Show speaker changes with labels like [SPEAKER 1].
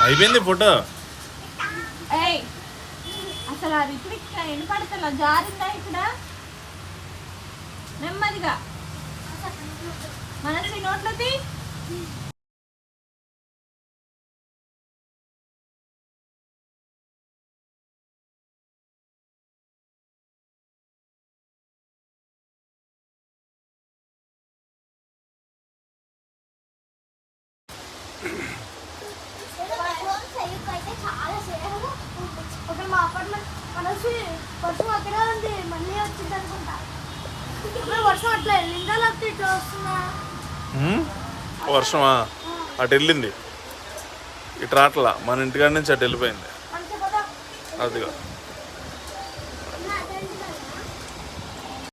[SPEAKER 1] అయిపోయింది ఫోటో.
[SPEAKER 2] అసలు అది ఇప్పుడు ఇక్కడ ఎనపడతా జారిందా ఇక్కడ నెమ్మదిగా మనసి నోట్లది.
[SPEAKER 3] వర్షం అక్కడే ఉంది, మళ్ళీ వచ్చింది అనుకుంటా. వర్షం అట్లా వెళ్ళిందా లేకపోతే ఇట్లా వస్తుందా?
[SPEAKER 1] వర్షమా అటు వెళ్ళింది, ఇటు రాట్లా, మన ఇంటికాడ నుంచి అటు వెళ్ళిపోయింది. అదిగా